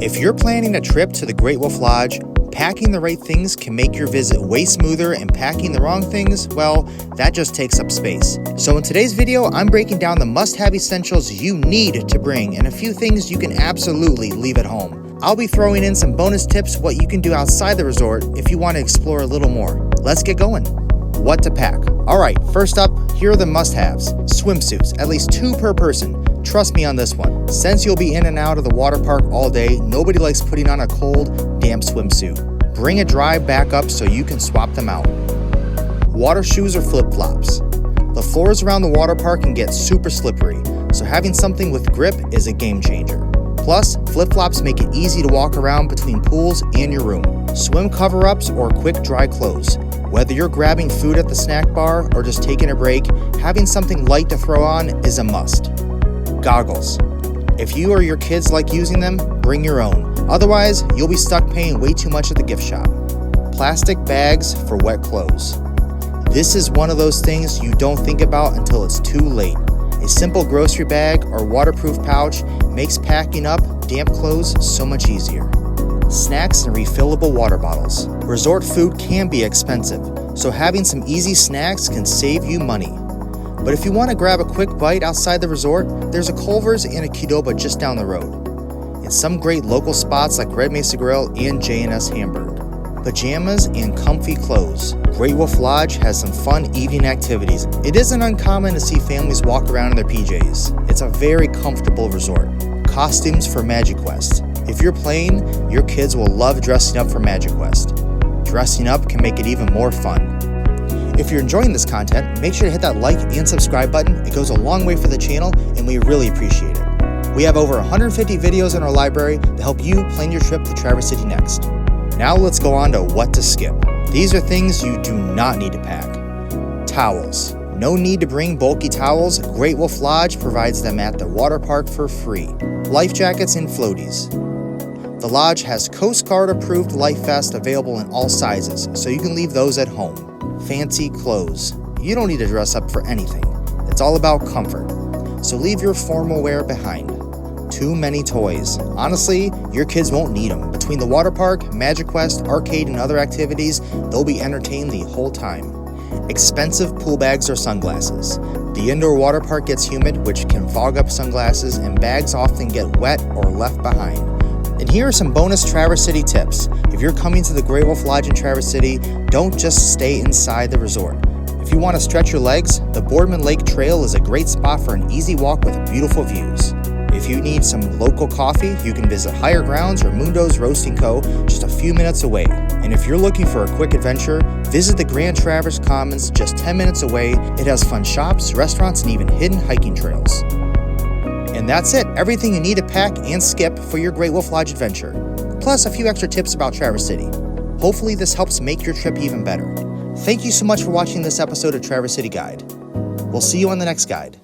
If you're planning a trip to the Great Wolf Lodge, packing the right things can make your visit way smoother, and packing the wrong things, well, that just takes up space. So in today's video, I'm breaking down the must-have essentials you need to bring and a few things you can absolutely leave at home. I'll be throwing in some bonus tips what you can do outside the resort if you want to explore a little more. Let's get going. What to pack. Alright, first up, here are the must-haves. Swimsuits, at least 2 per person. Trust me on this one. Since you'll be in and out of the water park all day, nobody likes putting on a cold, damp swimsuit. Bring a dry backup so you can swap them out. Water shoes or flip-flops. The floors around the water park can get super slippery, so having something with grip is a game changer. Plus, flip-flops make it easy to walk around between pools and your room. Swim cover-ups or quick dry clothes. Whether you're grabbing food at the snack bar or just taking a break, having something light to throw on is a must. Goggles. If you or your kids like using them, bring your own. Otherwise, you'll be stuck paying way too much at the gift shop. Plastic bags for wet clothes. This is one of those things you don't think about until it's too late. A simple grocery bag or waterproof pouch makes packing up damp clothes so much easier. Snacks and refillable water bottles. Resort food can be expensive, so having some easy snacks can save you money. But if you want to grab a quick bite outside the resort, there's a Culver's and a Qdoba just down the road. And some great local spots like Red Mesa Grill and J&S Hamburg. Pajamas and comfy clothes. Great Wolf Lodge has some fun evening activities. It isn't uncommon to see families walk around in their PJs. It's a very comfortable resort. Costumes for Magic Quest. If you're playing, your kids will love dressing up for Magic Quest. Dressing up can make it even more fun. If you're enjoying this content, make sure to hit that like and subscribe button. It goes a long way for the channel, and we really appreciate it. We have over 150 videos in our library to help you plan your trip to Traverse City next. Now let's go on to what to skip. These are things you do not need to pack. Towels. No need to bring bulky towels. Great Wolf Lodge provides them at the water park for free. Life jackets and floaties. The lodge has Coast Guard approved life vests available in all sizes, so you can leave those at home. Fancy clothes. You don't need to dress up for anything. It's all about comfort. So leave your formal wear behind. Too many toys. Honestly, your kids won't need them. Between the water park, Magic Quest, arcade, and other activities, they'll be entertained the whole time. Expensive pool bags or sunglasses. The indoor water park gets humid, which can fog up sunglasses, and bags often get wet or left behind. And here are some bonus Traverse City tips. If you're coming to the Great Wolf Lodge in Traverse City, don't just stay inside the resort. If you want to stretch your legs, the Boardman Lake Trail is a great spot for an easy walk with beautiful views. If you need some local coffee, you can visit Higher Grounds or Mundo's Roasting Co. just a few minutes away. And if you're looking for a quick adventure, visit the Grand Traverse Commons just 10 minutes away. It has fun shops, restaurants, and even hidden hiking trails. And that's it, everything you need to pack and skip for your Great Wolf Lodge adventure, plus a few extra tips about Traverse City. Hopefully this helps make your trip even better. Thank you so much for watching this episode of Traverse City Guide. We'll see you on the next guide.